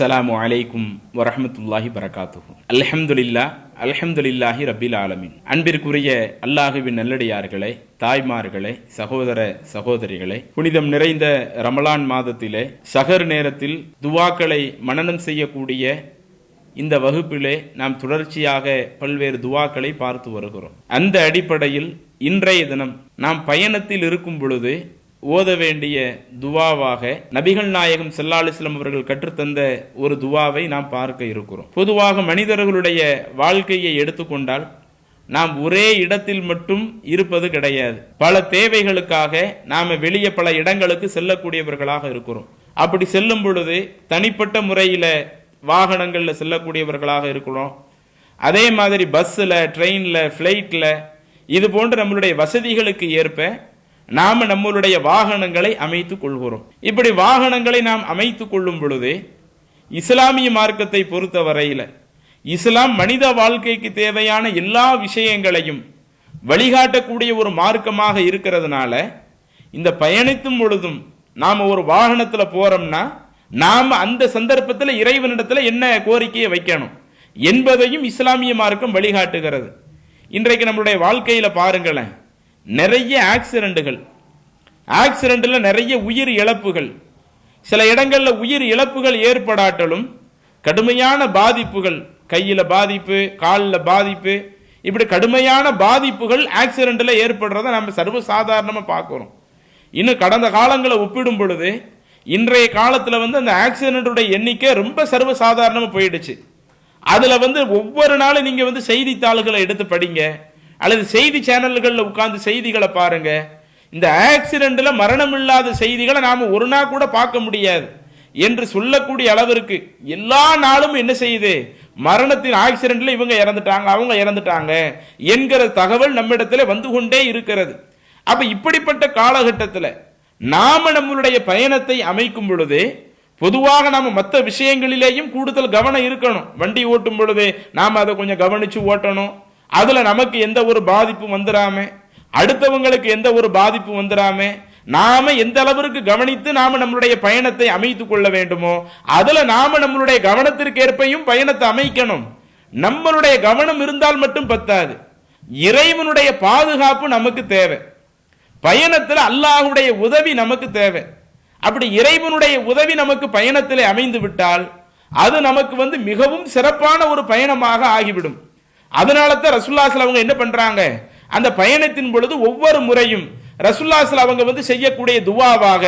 அஸ்ஸலாமு அலைக்கும் வரஹ்மத்துல்லாஹி வரகாத்துஹு. அல்ஹம்துலில்லாஹி ரப்பில் ஆலமீன். அன்பிற்குரிய அல்லாஹுவின் நல்லடியார்களே, தாய்மார்களே, சகோதர சகோதரிகளே, புனிதம் நிறைந்த ரமலான் மாதத்திலே சஹர் நேரத்தில் துவாக்களை மனனம் செய்யக்கூடிய இந்த வகுப்பிலே நாம் தொடர்ச்சியாக பல்வேறு துவாக்களை பார்த்து வருகிறோம். அந்த அடிப்படையில் இன்றைய தினம் நாம் பயணத்தில் இருக்கும் பொழுது ஓத வேண்டிய துவாவாக நபிகள் நாயகம் ஸல்லல்லாஹு அலைஹி வஸல்லம் அவர்கள் கற்றுத்தந்த ஒரு துவாவை நாம் பார்க்க இருக்கிறோம். பொதுவாக மனிதர்களுடைய வாழ்க்கையை எடுத்துக்கொண்டால் நாம் ஒரே இடத்தில் மட்டும் இருப்பது கிடையாது. பல தேவைகளுக்காக நாம் வெளியே பல இடங்களுக்கு செல்லக்கூடியவர்களாக இருக்கிறோம். அப்படி செல்லும் பொழுது தனிப்பட்ட முறையில் வாகனங்களில் செல்லக்கூடியவர்களாக இருக்கிறோம். அதே மாதிரி பஸ்ஸில், ட்ரெயினில், ஃப்ளைட்டில், இது போன்ற நம்மளுடைய வசதிகளுக்கு ஏற்ப நாம் நம்மளுடைய வாகனங்களை அமைத்துக் கொள்கிறோம். இப்படி வாகனங்களை நாம் அமைத்துக் கொள்ளும் பொழுது இஸ்லாமிய மார்க்கத்தை பொறுத்த வரையில் இஸ்லாம் மனித வாழ்க்கைக்கு தேவையான எல்லா விஷயங்களையும் வழிகாட்டக்கூடிய ஒரு மார்க்கமாக இருக்கிறதுனால இந்த பயணித்தும் பொழுதும் நாம் ஒரு வாகனத்தில் போறோம்னா நாம் அந்த சந்தர்ப்பத்தில் இறைவனிடத்தில் என்ன கோரிக்கையை வைக்கணும் என்பதையும் இஸ்லாமிய மார்க்கம் வழிகாட்டுகிறது. இன்றைக்கு நம்மளுடைய வாழ்க்கையில பாருங்களேன், நிறைய ஆக்சிடென்ட்ல நிறைய உயிர் இழப்புகள், சில இடங்களில் உயிர் இழப்புகள் ஏற்படாட்டலும் கடுமையான பாதிப்புகள், கையில் பாதிப்பு, காலில் பாதிப்பு, இப்படி கடுமையான பாதிப்புகள் ஆக்சிடென்ட்ல ஏற்படுறத நம்ம சர்வசாதாரணமாக பார்க்கிறோம். இன்னும் கடந்த காலங்களை ஒப்பிடும் பொழுது இன்றைய காலத்தில் அந்த ஆக்சிடென்ட்டுடைய எண்ணிக்கை ரொம்ப சர்வசாதாரணமாக போயிடுச்சு. அதில் ஒவ்வொரு நாளும் நீங்கள் செய்தித்தாள்களை எடுத்து படிங்க அல்லது செய்தி சேனல்களில் உட்கார்ந்து செய்திகளை பாருங்க. இந்த ஆக்சிடென்ட்ல மரணம் இல்லாத செய்திகளை நாம ஒரு நாள் கூட பார்க்க முடியாது என்று சொல்லக்கூடிய அளவிற்கு எல்லா நாளும் என்ன செய்யுது, மரணத்தின் ஆக்சிடென்ட்ல இவங்க இறந்துட்டாங்க, அவங்க இறந்துட்டாங்க என்கிற தகவல் நம்மிடத்துல வந்து கொண்டே இருக்கிறது. அப்ப இப்படிப்பட்ட காலகட்டத்தில் நாம நம்மளுடைய பயணத்தை அமைக்கும் பொழுது பொதுவாக நாம மற்ற விஷயங்களிலேயும் கூடுதல் கவனம் இருக்கணும். வண்டி ஓட்டும் பொழுது நாம அதை கொஞ்சம் கவனிச்சு ஓட்டணும். அதுல நமக்கு எந்த ஒரு பாதிப்பு வந்துடாம, அடுத்தவங்களுக்கு எந்த ஒரு பாதிப்பு வந்துடாம நாம எந்த அளவிற்கு கவனித்து நாம நம்மளுடைய பயணத்தை அமைத்துக் கொள்ள வேண்டுமோ அதுல நாம நம்மளுடைய கவனத்திற்கு ஏற்பையும் பயணத்தை அமைக்கணும். நம்மளுடைய கவனம் இருந்தால் மட்டும் பத்தாது, இறைவனுடைய பாதுகாப்பு நமக்கு தேவை. பயணத்தில் அல்லாஹ்வுடைய உதவி நமக்கு தேவை. அப்படி இறைவனுடைய உதவி நமக்கு பயணத்திலே அமைந்து விட்டால் அது நமக்கு மிகவும் சிறப்பான ஒரு பயணமாக ஆகிவிடும். அதனால தான் ரசூலுல்லாஹி ஸல்லல்லாஹு அலைஹி வஸல்லம் என்ன பண்றாங்க, அந்த பயணத்தின் பொழுது ஒவ்வொரு முறையும் ரசூலுல்லாஹி ஸல்லல்லாஹு அலைஹி வஸல்லம் செய்யக்கூடிய துவாவாக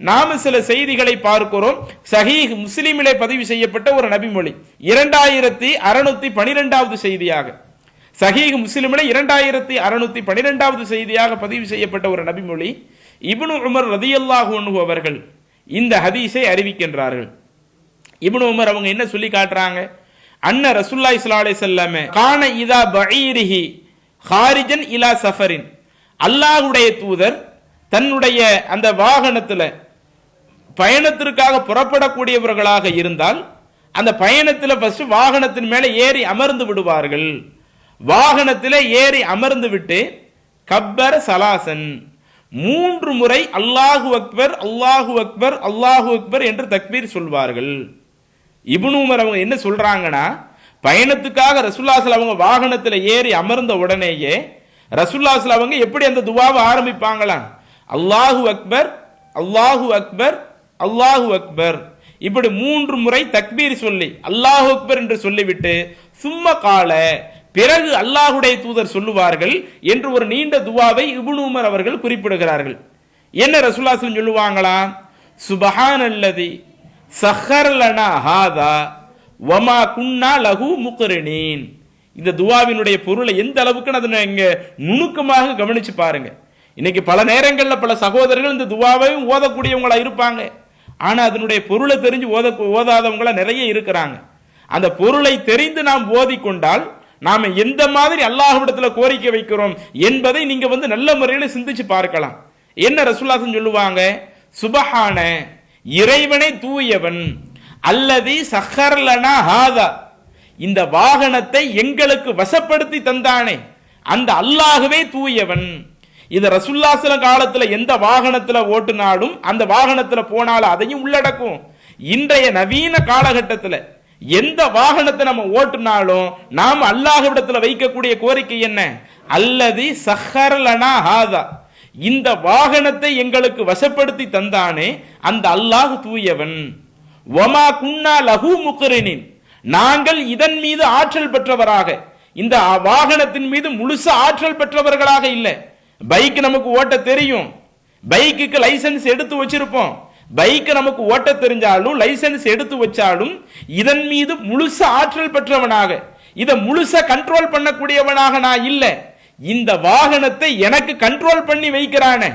நாம சில செய்திகளை பார்க்கிறோம். சஹீஹ் முஸ்லிமிலே பதிவு செய்யப்பட்ட ஒரு நபிமொழி 2612வது செய்தியாக, சஹீஹ் முஸ்லிமிலே 2612வது செய்தியாக பதிவு செய்யப்பட்ட ஒரு நபிமொழி. இப்னு உமர் ரலியல்லாஹு அன்ஹு அவர்கள் இந்த ஹதீஸை அறிவிக்கின்றார்கள். இப்னு உமர் அவங்க என்ன சொல்லி காட்டுறாங்க, அன்ன ரசூலுல்லாஹி ஸல்லல்லாஹு அலைஹி வஸல்லம் கான இதா பஈரிஹி ஹாரிஜன் இலா சஃபரின், அல்லாஹ்வுடைய தூதர் தன்னுடைய அந்த வாகனத்தில் பயணத்திற்காக புறப்படக்கூடியவர்களாக இருந்தால் அந்த பயணத்தில் ஃபர்ஸ்ட் வாகனத்தின் மேலே ஏறி அமர்ந்து விடுவார்கள். வாகனத்தில் ஏறி அமர்ந்து விட்டு கப்பர் சலாசன் 3 முறை அல்லாஹு அக்பர் அல்லாஹு அக்பர் அல்லாஹு அக்பர் என்று தக்பீர் சொல்வார்கள். இப்னு உமர் அவங்க என்ன சொல்றாங்கன்னா, பயணத்துக்காக ரசூலுல்லாஹி ஸல்லல்லாஹு அலைஹி வஸல்லம் அவங்க வாகனத்தில் ஏறி அமர்ந்த உடனேயே ரசூலுல்லாஹி ஸல்லல்லாஹு அலைஹி வஸல்லம் அவங்க எப்படி அந்த துவாவை ஆரம்பிப்பாங்களாம், அல்லாஹு அக்பர் அல்லாஹு அக்பர் அல்லாஹு அக்பர், இப்படி 3 முறை தக்பீர் சொல்லி அல்லாஹு அக்பர் என்று சொல்லிவிட்டு சும்மா கால பிறகு அல்லாஹ்வுடைய தூதர் சொல்லுவார்கள் என்று ஒரு நீண்ட துவாவை இப்னு உமர் அவர்கள் குறிப்பிடுகிறார்கள். என்ன ரசூலுல்லாஹி ஸல்லல்லாஹு அலைஹி வஸல்லம் சொல்லுவாங்களா, சுப்ஹானல்லதி சஹர் லனா ஹாதா வமா குன்னா லஹு முக்ரினீன். இந்த துவாவினுடைய பொருளை எந்த அளவுக்கு அதை இங்க நுணுக்கமாக கவனிச்சு பாருங்க. இன்னைக்கு பல நேரங்களில் பல சகோதரர்கள் இந்த துவாவையும் ஓதக்கூடியவங்களா இருப்பாங்க, ஆனா அதனுடைய பொருளை தெரிஞ்சு ஓதாதவங்களா நிறைய இருக்கிறாங்க. அந்த பொருளை தெரிந்து நாம் ஓதிக்கொண்டால் நாம எந்த மாதிரி அல்லாஹ்விடத்துல கோரிக்கை வைக்கிறோம் என்பதை நீங்க நல்ல முறையில் சிந்திச்சு பார்க்கலாம். என்ன ரசூலுல்லாஹி சொல்லுவாங்க, சுபஹான இறைவனை தூயவன், அல்லதி சஹர்லனா ஹாதா இந்த வாகனத்தை எங்களுக்கு வசப்படுத்தி தந்தானே அந்த அல்லாஹ்வே தூயவன். இது ரசூலுல்லாஹி காலத்துல எந்த வாகனத்துல ஓட்டுனாலும் அந்த வாகனத்துல போனாலும் அதையும் உள்ளடக்கும். இன்றைய நவீன காலகட்டத்தில் எந்த வாகனத்தை நம்ம ஓட்டுனாலும் நாம் அல்லாஹ்விடத்தில் வைக்கக்கூடிய கோரிக்கை என்ன? அல்லதி சஹரலனா ஹாதா, இந்த வாகனத்தை எங்களுக்கு வசப்படுத்தி தந்தானே அந்த அல்லாஹ் தூயவன். வமா குன்னா லஹு முக்ரினின், நாங்கள் இதன் மீது ஆற்றல் பெற்றவராக, இந்த வாகனத்தின் மீது முழுசா ஆற்றல் பெற்றவர்களாக இல்லை. பைக் நமக்கு ஓட்ட தெரியும், பைக்குக்கு லைசன்ஸ் எடுத்து வச்சிருப்போம். பைக் நமக்கு ஓட்ட தெரிஞ்சாலும் லைசன்ஸ் எடுத்து வச்சாலும் இதன் மீது முழுசா ஆற்றல் பெற்றவனாக, இதை முழுசா கண்ட்ரோல் பண்ணக்கூடியவனாக நான் இல்லை. இந்த வாகனத்தை எனக்கு கண்ட்ரோல் பண்ணி வைக்கிறானே,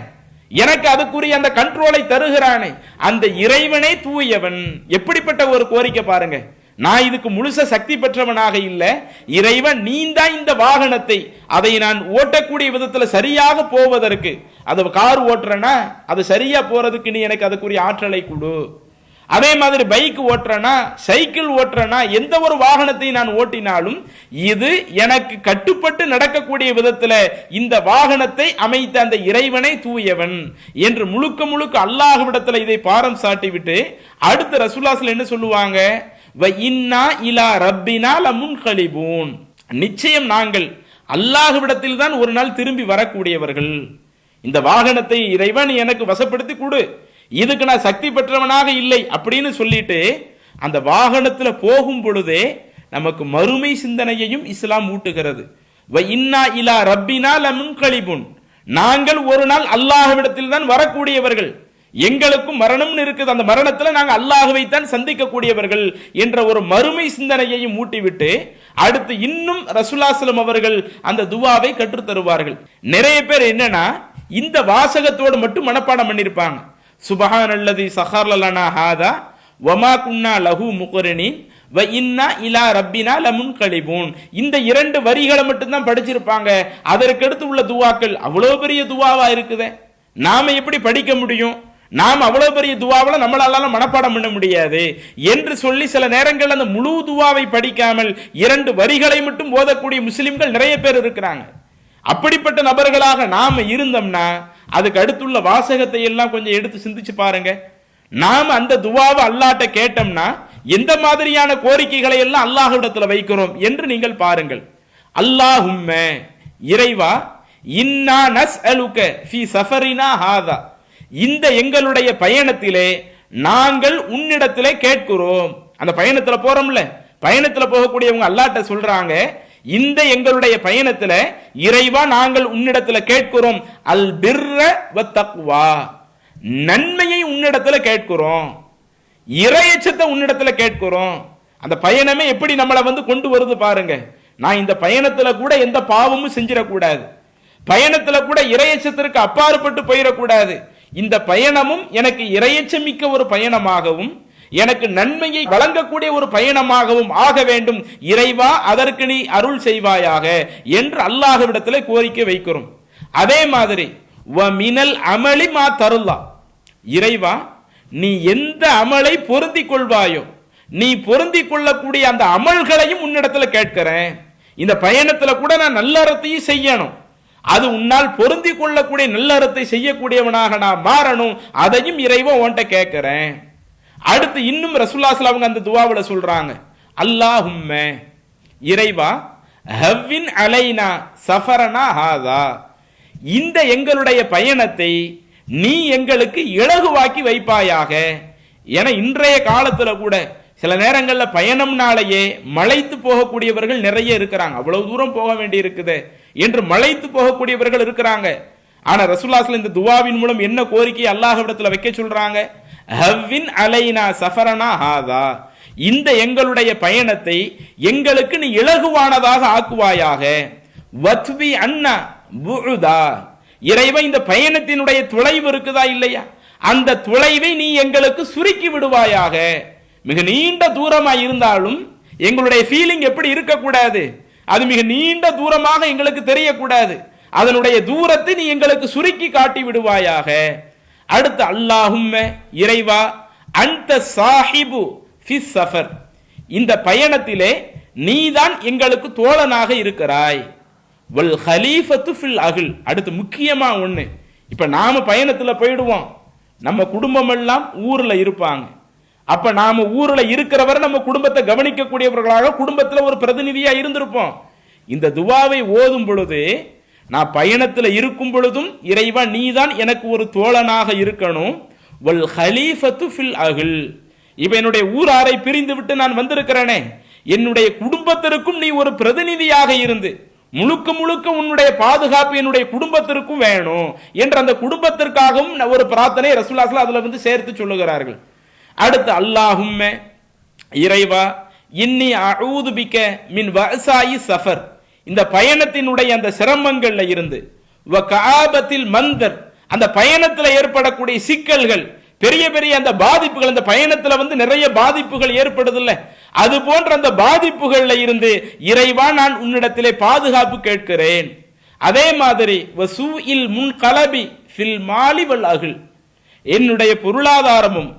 எனக்கு அதுக்குரிய அந்த கண்ட்ரோலை தருகிறானே அந்த இறைவனே தூயவன். எப்படிப்பட்ட ஒரு கோரிக்கை பாருங்க. நான் இதுக்கு முழுச சக்தி பெற்றவனாக இல்லை, இறைவன் நீந்தான் இந்த வாகனத்தை, அதை நான் ஓட்டக்கூடிய விதத்தில் சரியாக போவதற்கு, அது கார் ஓட்டுறேன்னா அது சரியா போறதுக்கு நீ எனக்கு அதுக்குரிய ஆற்றலை கொடு. அதே மாதிரி பைக் ஓட்டுறேன்னா, சைக்கிள் ஓட்டுறேன்னா, எந்த ஒரு வாகனத்தை நான் ஓட்டினாலும் இது எனக்கு கட்டுப்பட்டு நடக்கக்கூடிய விதத்தில் இந்த வாகனத்தை அமைத்த அந்த இறைவனை தூயவன் என்று முழுக்க முழுக்க அல்லாஹ்விடத்தில் இதை பாரம் சாட்டிவிட்டு அடுத்து ரசூலுல்லாஹ் என்ன சொல்லுவாங்க? நிச்சயம் நாங்கள் அல்லாஹ்விடத்தில் தான் ஒரு நாள் திரும்பி வரக்கூடியவர்கள். இந்த வாகனத்தை இறைவன் எனக்கு வசப்படுத்தி கொடு, இதுக்கு நான் சக்தி பெற்றவனாக இல்லை அப்படின்னு சொல்லிட்டு அந்த வாகனத்தில் போகும் பொழுதே நமக்கு மறுமை சிந்தனையையும் இஸ்லாம் ஊட்டுகிறது. நாங்கள் ஒரு நாள் அல்லாஹ்விடத்தில் தான் வரக்கூடியவர்கள், எங்களுக்கும் மரணம் இருக்குது, அந்த மரணத்தில் நாங்கள் அல்லாஹ்வை தான் சந்திக்கக்கூடியவர்கள் என்ற ஒரு மறுமை சிந்தனையையும் ஊட்டிவிட்டு அடுத்து இன்னும் ரசூலுல்லாஹி ஸல்லல்லாஹு அலைஹி அவர்கள் அந்த துவாவை கற்றுத் தருவார்கள். நிறைய பேர் என்னன்னா இந்த வாசகத்தோடு மட்டும் மனப்பாடம் பண்ணியிருப்பாங்க. சுபஹானல்லதி சஹர்லனா ஹாதா வமா குன்னா லஹு முக்ரினின் வ இன்னா இலா ரப்பினா லமுன்கலிபூன், இந்த இரண்டு வரிகளை மட்டும்தான் படிச்சிருப்பாங்க. அதற்கடுத்து உள்ள துவாக்கள் அவ்வளவு பெரிய துவாவா இருக்குதே, நாம எப்படி படிக்க முடியும்? நாம் அவ்வளவு பெரிய துவாவில் நம்மளால மனப்பாடம் பண்ண முடியாது என்று சொல்லி சில நேரங்கள் அந்த முழு துவாவை படிக்காமல் இரண்டு வரிகளை மட்டும் ஓதக்கூடிய முஸ்லிம்கள் நிறைய பேர் இருக்கிறாங்க. அப்படிப்பட்ட நபர்களாக நாம இருந்தோம்னா அதுக்கு அடுத்துள்ள வாசகத்தை எல்லாம் கொஞ்சம் எடுத்து சிந்திச்சு பாருங்க. நாம அந்த துவாவை அல்லாஹ்ட்ட கேட்டோம்னா எந்த மாதிரியான கோரிக்கைகளை எல்லாம் அல்லாஹ்விடத்தில் வைக்கிறோம் என்று நீங்கள் பாருங்கள். அல்லாஹும்ம, இறைவா, இன்னா நஸ்அலுக ஃபீ சஃபரினா ஹாதா, இந்த எங்களுடைய பயணத்திலே நாங்கள் உன்னிடத்திலே கேட்கிறோம். அந்த பயணத்துல போறோம்ல, பயணத்துல போகக்கூடியவங்க அல்லாஹ்ட்ட சொல்றாங்க, இந்த எங்களுடைய பயணத்துல இறைவா நாங்கள் உன்னிடத்துல கேட்கிறோம், அல் பிர்ர வ தக்வா, நன்மையை உன்னிடத்துல கேட்கிறோம், இறையச்சத்தை உன்னிடத்துல கேட்கிறோம். அந்த பயணமே எப்படி நம்மளை கொண்டு வருது பாருங்க. நான் இந்த பயணத்துல கூட எந்த பாவமும் செஞ்சிடக்கூடாது, பயணத்துல கூட இறையச்சத்திற்கு அப்பாற்பட்டு போயிடக்கூடாது. இந்த பயணமும் எனக்கு இறையச்சமிக்க ஒரு பயணமாகவும் எனக்கு நன்மையை வழங்கக்கூடிய ஒரு பயணமாகவும் ஆக வேண்டும். இறைவா அதற்கு நீ அருள் செய்வாயாக என்று அல்லாஹ்விடத்திலே கோரிக்கை வைக்கிறோம். அதே மாதிரி வ மினல் அமலி மா தருல்லா, இறைவா நீ எந்த அமலை பொருந்திக் கொள்வாயோ நீ பொருந்திக் கொள்ளக்கூடிய அந்த அமல்களையும் உன்னிடத்துல கேட்கிறேன். இந்த பயணத்துல கூட நான் நல்லறத்தையும் செய்யணும், அது உன்னால் பொருந்திக் கொள்ளக்கூடிய நல்லறத்தை செய்யக்கூடியவனாக நான் மாறணும், அதையும் இறைவா உன்கிட்ட கேட்கிறேன். அடுத்து இன்னும் ரசூலுல்லாஹி ஸல்லல்லாஹு அலைஹி அந்த துஆவுல சொல்றாங்க, அல்லாஹும்ம, இறைவா, ஹவ்வின் அலைனா சஃபரனா ஹாதா, இந்த எங்களுடைய பயணத்தை நீ எங்களுக்கு இலகுவாக்கி வைப்பாயாக. என இன்றைய காலத்துல கூட சில நேரங்கள்ல பயணம்னாலேயே மலைத்து போகக்கூடியவர்கள் நிறைய இருக்கிறாங்க. அவ்வளவு தூரம் போக வேண்டி இருக்குது என்று மலைத்து போகக்கூடியவர்கள் இருக்கிறாங்க. ஆனா ரசூலுல்லாஹி ஸல்லல்லாஹு அலைஹி இந்த துஆவின் மூலம் என்ன கோரிக்கை அல்லாஹ்விடத்துல வைக்க சொல்றாங்க? ஹவ்வின் அலைனா சஃபரனா ஹாதா, இந்த எங்களுடைய பயணத்தை எங்களுக்கு நீ இலகுவானதாக ஆக்குவாயாக. வத்வி அன்னா புஉதா, இறைவா இந்த பயணத்தினுடைய தொலைவு இருக்குதா இல்லையா, அந்த தொலைவை நீ எங்களுக்கு சுருக்கி விடுவாயாக. மிக நீண்ட தூரமா இருந்தாலும் எங்களுடைய ஃபீலிங் எப்படி இருக்கக்கூடாது, அது மிக நீண்ட தூரமாக எங்களுக்கு தெரியக்கூடாது, அதனுடைய தூரத்தை நீ எங்களுக்கு சுருக்கி காட்டி விடுவாயாக. அடுத்து அல்லாஹும்ம, இறைவா, அன்த சாஹிபு ஃபிஸ் சஃபர், இந்த பயணத்திலே நீதான் எங்களுக்கு தோழனாக இருக்கிறாய். வல் ஹலீஃபத்து ஃபில் அஹ்ல், அடுத்து முக்கியமா ஒண்ணு, இப்ப நாம பயணத்துல போயிடுவோம், நம்ம குடும்பம் எல்லாம் ஊர்ல இருப்பாங்க, அப்ப நாம ஊர்ல இருக்கிறவரை நம்ம குடும்பத்தை கவனிக்கக்கூடியவர்களாக குடும்பத்தில் ஒரு பிரதிநிதியா இருந்திருப்போம். இந்த துவாவை ஓதும் பொழுது நான் பயணத்தில் இருக்கும் பொழுதும் இறைவா நீதான் எனக்கு ஒரு தோழனாக இருக்கணும். வல் ஹலீஃபத்து ஃபில் அஹ்ல், இப்ப என்னுடைய ஊராரை பிரிந்து விட்டு நான் வந்திருக்கிறேனே, என்னுடைய குடும்பத்திற்கும் நீ ஒரு பிரதிநிதியாக இருந்து முழுக்க முழுக்க உன்னுடைய பாதுகாப்பு என்னுடைய குடும்பத்திற்கும் வேணும் என்ற அந்த குடும்பத்திற்காகவும் ஒரு பிரார்த்தனை ரசூலுல்லாஹி ஸல்லல்லாஹு அலைஹி வஸல்லம் சேர்த்து சொல்லுகிறார்கள். அடுத்து அல்லாஹும்ம, இறைவா, இன்னி அஊது பிக மின் வஅசாயி சஃபர், இந்த பயணத்தினுடைய அந்த சிரமங்கள்ல இருந்து, வ கஆபத்தில் மந்தர், அந்த பயணத்தில் ஏற்படக்கூடிய சிக்கல்கள், பெரிய பெரிய அந்த பாதிப்புகள், அந்த பயணத்தில் நிறைய பாதிப்புகள் ஏற்படுதில்ல, அது போன்ற அந்த பாதிப்புகள்ல இருந்து இறைவா நான் உன்னிடத்திலே பாதுகாப்பு கேட்கிறேன். அதே மாதிரி வசூஇல் முன்கலபி ஃபில் மாலி வல் அஹ்ல், என்னுடைய பொருளாதாரமும்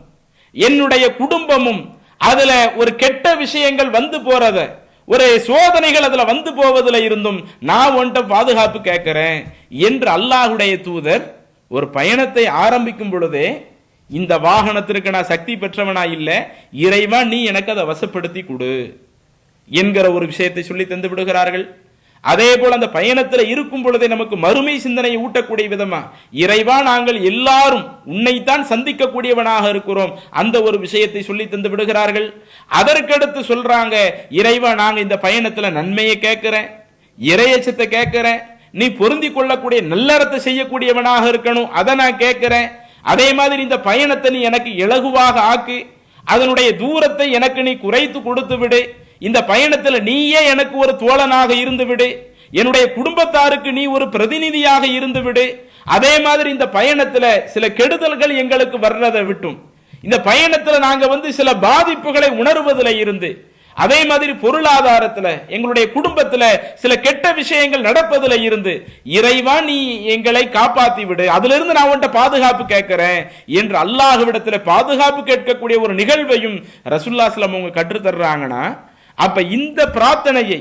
என்னுடைய குடும்பமும் அதுல ஒரு கெட்ட விஷயங்கள் வந்து போறத, ஒரு சோதனைகள் அதுல வந்து போவதில் இருந்தும் நான் உன்கிட்ட பாதுகாப்பு கேட்கிறேன் என்று அல்லாஹ்வுடைய தூதர் ஒரு பயணத்தை ஆரம்பிக்கும் பொழுதே, இந்த வாகனத்திற்கு நான் சக்தி பெற்றவனா இல்ல, இறைவா நீ எனக்கு அதை வசப்படுத்தி கொடு என்கிற ஒரு விஷயத்தை சொல்லி தந்து விடுகிறார்கள். அதே போல அந்த பயணத்தில் இருக்கும் பொழுதே நமக்கு மறுமை சிந்தனையை ஊட்டக்கூடிய விதமா, இறைவா நாங்கள் எல்லாரும் உன்னைத்தான் சந்திக்கக்கூடியவனாக இருக்கிறோம், அந்த ஒரு விஷயத்தை சொல்லி தந்து விடுகிறார்கள். அதற்கடுத்து சொல்றாங்க, இறைவா நாங்க இந்த பயணத்துல நன்மையை கேட்கிறேன், இறையச்சத்தை கேட்கிறேன், நீ பொருந்தி கொள்ளக்கூடிய நல்லறத்தை செய்யக்கூடியவனாக இருக்கணும், அதை நான் கேட்கிறேன். அதே மாதிரி இந்த பயணத்தை நீ எனக்கு இலகுவாக ஆக்கு, அதனுடைய தூரத்தை எனக்கு நீ குறைத்து கொடுத்து விடு, இந்த பயணத்தில் நீயே எனக்கு ஒரு தோழனாக இருந்து விடு, என்னுடைய குடும்பத்தாருக்கு நீ ஒரு பிரதிநிதியாக இருந்து விடு. அதே மாதிரி இந்த பயணத்தில் சில கெடுதல்கள் எங்களுக்கு வர்றதை விட்டும், இந்த பயணத்தில் நாங்க சில பாதிப்புகளை உணர்வதில் இருந்து, அதே மாதிரி பொருளாதாரத்தில் எங்களுடைய குடும்பத்தில் சில கெட்ட விஷயங்கள் நடப்பதில் இருந்து இறைவா நீ எங்களை காப்பாத்தி விடு, அதிலிருந்து நான் உன்கிட்ட பாதுகாப்பு கேட்கிறேன் என்று அல்லாஹ்விடத்தில் பாதுகாப்பு கேட்கக்கூடிய ஒரு நிகழ்வையும் ரசூலுல்லாஹி ஸல்லல்லாஹு அலைஹி வஸல்லம் அவங்க கற்றுத்தர்றாங்கன்னா, அப்ப இந்த பிரார்த்தனையை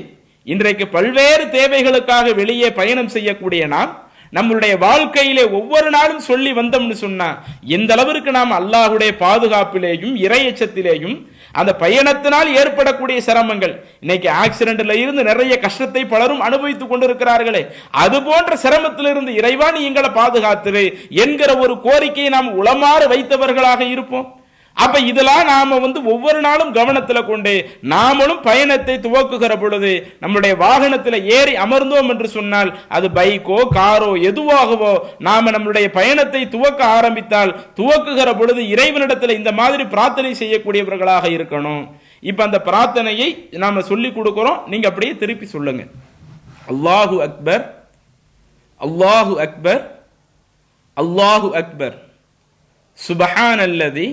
இன்றைக்கு பல்வேறு தேவைகளுக்காக வெளியே பயணம் செய்யக்கூடிய நாம் நம்மளுடைய வாழ்க்கையிலே ஒவ்வொரு நாளும் சொல்லி வந்தோம்னு சொன்னா, எந்த அளவிற்கு நாம் அல்லாஹ்வுடைய பாதுகாப்பிலேயும் இறையச்சத்திலேயும் அந்த பயணத்தினால் ஏற்படக்கூடிய சிரமங்கள், இன்னைக்கு ஆக்சிடென்ட்ல இருந்து நிறைய கஷ்டத்தை பலரும் அனுபவித்துக் கொண்டிருக்கிறார்களே, அது போன்ற சிரமத்திலிருந்து இறைவா நீ எங்களை பாதுகாத்துரு என்கிற ஒரு கோரிக்கையை நாம் உளமாற வைத்தவர்களாக இருப்போம். அப்ப இதெல்லாம் நாம ஒவ்வொரு நாளும் கவனத்துல கொண்டு நாமளும் பயணத்தை துவக்குகிற பொழுது நம்முடைய வாகனத்தில் ஏறி அமர்ந்தோம் என்று சொன்னால், அது பைக்கோ காரோ எதுவாகவோ, நாம நம்முடைய பயணத்தை துவக்க ஆரம்பித்தால் துவக்குகிற பொழுது இறைவனிடத்தில் இந்த மாதிரி பிரார்த்தனை செய்யக்கூடியவர்களாக இருக்கணும். இப்ப அந்த பிரார்த்தனையை நாம சொல்லி கொடுக்கிறோம், நீங்க அப்படியே திருப்பி சொல்லுங்க. அல்லாஹு அக்பர், அல்லாஹு அக்பர், அல்லாஹு அக்பர், சுப்ஹானல்லதி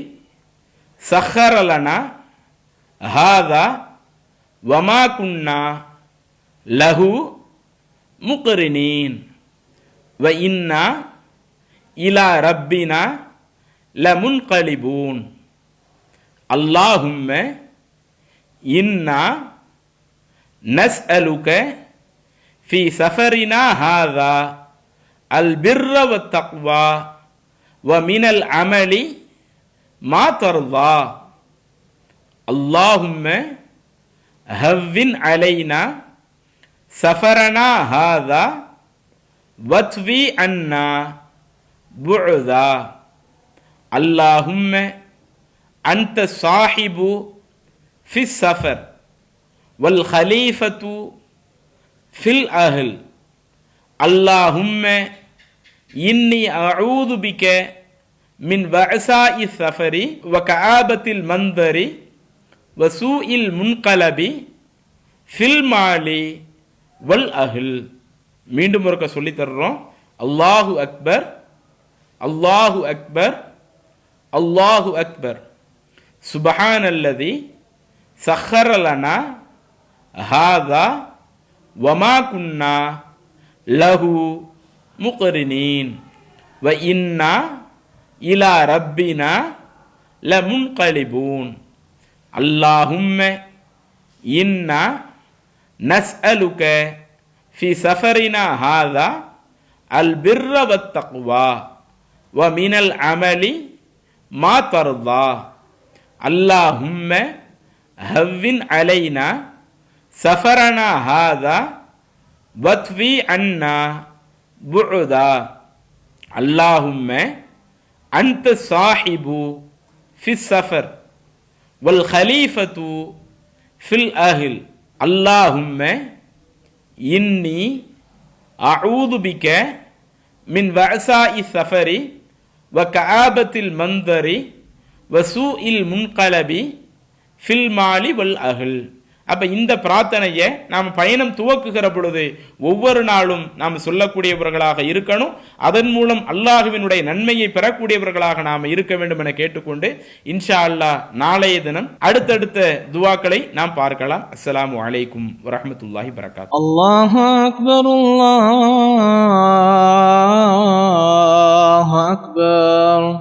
சஹர லனா ஹாதா வமா குன்னா லஹு முக்ரினீன் வ இன்னா இலா ரப்பினா லமுன்கலிபூன். அல்லாஹும்ம இன்னா நஸ்அலுக ஃபீ சஃபரினா ஹாதா அல் பிர்ர வத் தக்வா வ மினல் அமலி மா தர்தா. அல்லாஹும்ம ஹவ்வின் அலைனா சஃபரனா ஹாதா வத்வி அன்னா புஅதா. அல்லாஹும்ம அன்த சாஹிபு ஃபிஸ் சஃபர் வல் ஹலீஃபத்து ஃபில் அஹ்ல். அல்லாஹும்ம இன்னி அஊது பிக மின் வஅசாஇ ஸஃபரி வ கஆபத்தில் மந்தரி வ சூஇல் முன்கலபி ஃபில் மாலி வல் அஹ்ல். மீண்டும் ஒருக்க சொல்லி தர்றோம். அல்லாஹு அக்பர், அல்லாஹு அக்பர், அல்லாஹு அக்பர், சுப்ஹானல்லதி சஹர லனா ஹாதா வமா குன்னா லஹு முக்ரினீன் வ இன்னா இலா ரப்பினா லமுன்கலிபூன். அல்லாஹும்ம இன்னா நஸ்அலுக ஃபி சஃபரினா ஹாதா அல் பிர்ர வத் தக்வா வ மினல் அமலி மா தர்தா. அல்லாஹும்ம ஹவ்வின் அலைனா சஃபரனா ஹாதா வத்வி அன்னா புஉதா. அல்லாஹும்ம அன்த சாஹிபு ஃபிஸ் சஃபர் வல் ஹலீஃபத்து ஃபில் அஹில். அல்லாஹும்ம இன்னி அஊது பிக மின் வஅசாஇ சஃபரி வ கஆபத்தில் மந்தரி வ சூஇல் முன்கலபி ஃபில் மாலி வல் அஹில். அப்ப இந்த பிரார்த்தனையை நாம் பயணம் துவக்குகிற பொழுது ஒவ்வொரு நாளும் நாம் சொல்லக்கூடியவர்களாக இருக்கணும். அதன் மூலம் அல்லாஹுவினுடைய நன்மையை பெறக்கூடியவர்களாக நாம் இருக்க வேண்டும் என கேட்டுக்கொண்டு இன்ஷா அல்லாஹ் நாளைய தினம் அடுத்தடுத்த துவாக்களை நாம் பார்க்கலாம். அஸ்ஸலாமு அலைக்கும் வரஹ்மத்துல்லாஹி வபரகாத்துஹு. அல்லாஹு அக்பர், அல்லாஹு அக்பர்.